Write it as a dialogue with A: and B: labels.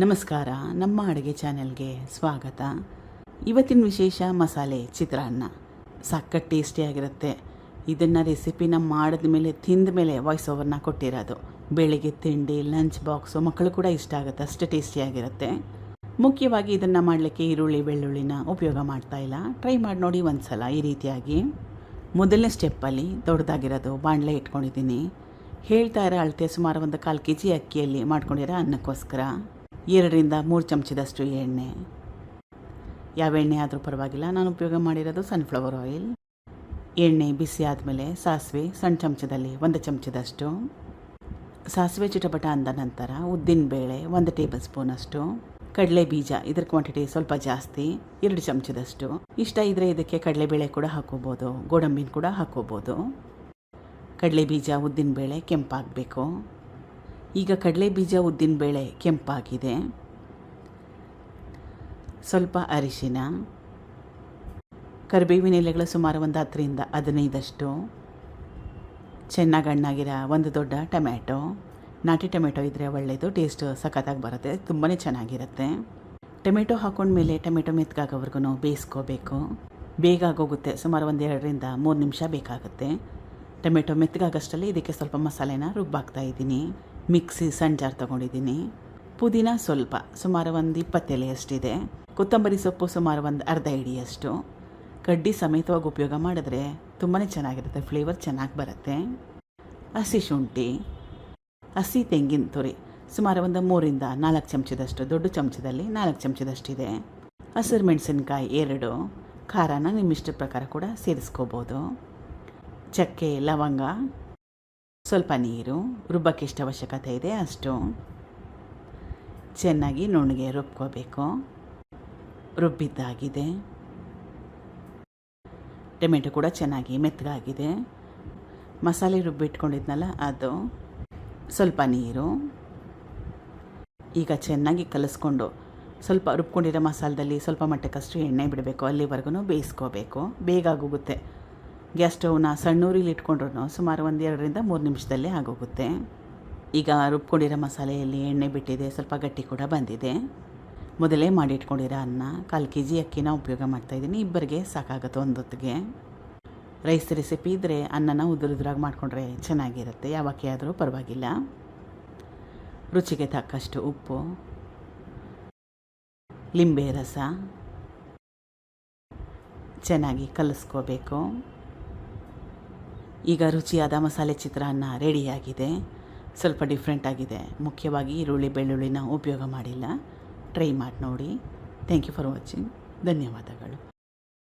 A: ನಮಸ್ಕಾರ, ನಮ್ಮ ಅಡುಗೆ ಚಾನೆಲ್ಗೆ ಸ್ವಾಗತ. ಇವತ್ತಿನ ವಿಶೇಷ ಮಸಾಲೆ ಚಿತ್ರಾನ್ನ. ಸಖತ್ ಟೇಸ್ಟಿಯಾಗಿರುತ್ತೆ. ಇದನ್ನು ರೆಸಿಪಿನ ಮಾಡಿದ ಮೇಲೆ ತಿಂದ ಮೇಲೆ ವಾಯ್ಸ್ ಓವರ್ನ ಕೊಟ್ಟಿರೋದು. ಬೆಳಿಗ್ಗೆ ತಿಂಡಿ, ಲಂಚ್ ಬಾಕ್ಸು ಮಕ್ಕಳು ಕೂಡ ಇಷ್ಟ ಆಗುತ್ತೆ, ಅಷ್ಟು ಟೇಸ್ಟಿಯಾಗಿರುತ್ತೆ. ಮುಖ್ಯವಾಗಿ ಇದನ್ನು ಮಾಡಲಿಕ್ಕೆ ಈರುಳ್ಳಿ ಬೆಳ್ಳುಳ್ಳಿನ ಉಪಯೋಗ ಮಾಡ್ತಾಯಿಲ್ಲ. ಟ್ರೈ ಮಾಡಿ ನೋಡಿ ಒಂದು ಸಲ ಈ ರೀತಿಯಾಗಿ. ಮೊದಲನೇ ಸ್ಟೆಪ್ಪಲ್ಲಿ ದೊಡ್ಡದಾಗಿರೋದು ಬಾಣಲೆ ಇಟ್ಕೊಂಡಿದ್ದೀನಿ. ಹೇಳ್ತಾ ಇರೋ ಅಳತೆ ಸುಮಾರು ಒಂದು 1/4 kg ಅಕ್ಕಿಯಲ್ಲಿ ಮಾಡ್ಕೊಂಡಿರೋ ಅನ್ನಕ್ಕೋಸ್ಕರ 2ರಿಂದ 3 ಚಮಚದಷ್ಟು ಎಣ್ಣೆ. ಯಾವ ಎಣ್ಣೆ ಆದರೂ ಪರವಾಗಿಲ್ಲ, ನಾನು ಉಪಯೋಗ ಮಾಡಿರೋದು ಸನ್ಫ್ಲವರ್ ಆಯಿಲ್. ಎಣ್ಣೆ ಬಿಸಿ ಆದಮೇಲೆ ಸಾಸಿವೆ ಸಣ್ಣ ಚಮಚದಲ್ಲಿ 1 ಚಮಚದಷ್ಟು. ಸಾಸಿವೆ ಚಿಟಪಟ ಅಂದ ನಂತರ ಉದ್ದಿನಬೇಳೆ 1 ಟೇಬಲ್ ಸ್ಪೂನಷ್ಟು. ಕಡಲೆ ಬೀಜ, ಇದ್ರ ಕ್ವಾಂಟಿಟಿ ಸ್ವಲ್ಪ ಜಾಸ್ತಿ, 2 ಚಮಚದಷ್ಟು. ಇಷ್ಟ ಇದ್ದರೆ ಇದಕ್ಕೆ ಕಡಲೆಬೇಳೆ ಕೂಡ ಹಾಕೋಬೋದು, ಗೋಡಂಬಿನ ಕೂಡ ಹಾಕೋಬೋದು. ಕಡಲೆ ಬೀಜ ಉದ್ದಿನಬೇಳೆ ಕೆಂಪಾಗಬೇಕು. ಈಗ ಕಡಲೆ ಬೀಜ ಉದ್ದಿನಬೇಳೆ ಕೆಂಪಾಗಿದೆ. ಸ್ವಲ್ಪ ಅರಿಶಿನ, ಕರಿಬೇವಿನ ಎಲೆಗಳು ಸುಮಾರು ಒಂದು 10ರಿಂದ 15. ಚೆನ್ನಾಗಿ ಹಣ್ಣಾಗಿರೋ 1 ದೊಡ್ಡ ಟೊಮ್ಯಾಟೊ. ನಾಟಿ ಟೊಮೆಟೊ ಇದ್ದರೆ ಒಳ್ಳೆಯದು, ಟೇಸ್ಟ್ ಸಖತ್ತಾಗಿ ಬರುತ್ತೆ, ತುಂಬಾ ಚೆನ್ನಾಗಿರುತ್ತೆ. ಟೊಮೆಟೊ ಹಾಕೊಂಡ್ಮೇಲೆ ಟೊಮೆಟೊ ಮೆತ್ತಗಾಗೋವರೆಗೂ ಬೇಯಿಸ್ಕೋಬೇಕು. ಬೇಗ ಆಗೋಗುತ್ತೆ, ಸುಮಾರು ಒಂದು 2ರಿಂದ 3 ನಿಮಿಷ ಬೇಕಾಗುತ್ತೆ. ಟೊಮೆಟೊ ಮೆತ್ತಗಾಗಷ್ಟರಲ್ಲಿ ಇದಕ್ಕೆ ಸ್ವಲ್ಪ ಮಸಾಲೆನ ರುಬ್ಬಾಕ್ತಾ ಇದ್ದೀನಿ. ಮಿಕ್ಸಿ ಸಣ್ಣ ಜಾರ್ ತೊಗೊಂಡಿದ್ದೀನಿ. ಪುದೀನ ಸ್ವಲ್ಪ, ಸುಮಾರು ಒಂದು 20 ಎಲೆಯಷ್ಟಿದೆ. ಕೊತ್ತಂಬರಿ ಸೊಪ್ಪು ಸುಮಾರು ಒಂದು ಅರ್ಧ ಹಿಡಿಯಷ್ಟು. ಕಡ್ಡಿ ಸಮೇತವಾಗಿ ಉಪಯೋಗ ಮಾಡಿದ್ರೆ ತುಂಬಾ ಚೆನ್ನಾಗಿರುತ್ತೆ, ಫ್ಲೇವರ್ ಚೆನ್ನಾಗಿ ಬರುತ್ತೆ. ಹಸಿ ಶುಂಠಿ, ಹಸಿ ತೆಂಗಿನ ತುರಿ ಸುಮಾರು ಒಂದು 3ರಿಂದ 4 ಚಮಚದಷ್ಟು, ದೊಡ್ಡ ಚಮಚದಲ್ಲಿ 4 ಚಮಚದಷ್ಟಿದೆ. ಹಸಿರು ಮೆಣಸಿನ್ಕಾಯಿ 2, ಖಾರನ ನಿಮ್ಮಿಷ್ಟ ಪ್ರಕಾರ ಕೂಡ ಸೇರಿಸ್ಕೋಬೋದು. ಚಕ್ಕೆ, ಲವಂಗ, ಸ್ವಲ್ಪ ನೀರು, ರುಬ್ಬಕ್ಕೆ ಎಷ್ಟು ಅವಶ್ಯಕತೆ ಇದೆ ಅಷ್ಟು. ಚೆನ್ನಾಗಿ ನುಣ್ಣಗೆ ರುಬ್ಕೋಬೇಕು. ರುಬ್ಬಿದ್ದಾಗಿದೆ. ಟೊಮೆಟೊ ಕೂಡ ಚೆನ್ನಾಗಿ ಮೆತ್ತಗಾಗಿದೆ. ಮಸಾಲೆ ರುಬ್ಬಿಟ್ಕೊಂಡಿದ್ನಲ್ಲ ಅದು, ಸ್ವಲ್ಪ ನೀರು. ಈಗ ಚೆನ್ನಾಗಿ ಕಲಿಸ್ಕೊಂಡು ಸ್ವಲ್ಪ ರುಬ್ಕೊಂಡಿರೋ ಮಸಾಲದಲ್ಲಿ ಸ್ವಲ್ಪ ಮಟ್ಟಕ್ಕಷ್ಟು ಎಣ್ಣೆ ಬಿಡಬೇಕು, ಅಲ್ಲಿವರೆಗೂ ಬೇಯಿಸ್ಕೋಬೇಕು. ಬೇಗ ಆಗೋಗುತ್ತೆ. ಗ್ಯಾಸ್ ಸ್ಟವ್ನ ಸಣ್ಣೂರಿಲಿ ಇಟ್ಕೊಂಡ್ರೂ ಸುಮಾರು ಒಂದು 2ರಿಂದ 3 ನಿಮಿಷದಲ್ಲೇ ಆಗೋಗುತ್ತೆ. ಈಗ ರುಬ್ಕೊಂಡಿರೋ ಮಸಾಲೆಯಲ್ಲಿ ಎಣ್ಣೆ ಬಿಟ್ಟಿದೆ, ಸ್ವಲ್ಪ ಗಟ್ಟಿ ಕೂಡ ಬಂದಿದೆ. ಮೊದಲೇ ಮಾಡಿ ಇಟ್ಕೊಂಡಿರೋ ಅನ್ನ, 1/4 kg ಅಕ್ಕಿನ ಉಪಯೋಗ ಮಾಡ್ತಾಯಿದ್ದೀನಿ. ಇಬ್ಬರಿಗೆ ಸಾಕಾಗುತ್ತೆ ಒಂದೊತ್ತಿಗೆ. ರೈಸ್ ರೆಸಿಪಿ ಇದ್ದರೆ ಅನ್ನನ ಉದುರುದ್ರಾಗಿ ಮಾಡಿಕೊಂಡ್ರೆ ಚೆನ್ನಾಗಿರುತ್ತೆ, ಯಾವ ಅಕ್ಕಿ ಆದರೂ ಪರವಾಗಿಲ್ಲ. ರುಚಿಗೆ ತಕ್ಕಷ್ಟು ಉಪ್ಪು, ಲಿಂಬೆ ರಸ, ಚೆನ್ನಾಗಿ ಕಲಿಸ್ಕೋಬೇಕು. ಈಗ ರುಚಿಯಾದ ಮಸಾಲೆ ಚಿತ್ರಾನ್ನ ರೆಡಿಯಾಗಿದೆ. ಸ್ವಲ್ಪ ಡಿಫ್ರೆಂಟ್ ಆಗಿದೆ, ಮುಖ್ಯವಾಗಿ ಈರುಳ್ಳಿ ಬೆಳ್ಳುಳ್ಳಿನ ಉಪಯೋಗ ಮಾಡಿಲ್ಲ. ಟ್ರೈ ಮಾಡಿ ನೋಡಿ. Thank you for watching. ಧನ್ಯವಾದಗಳು.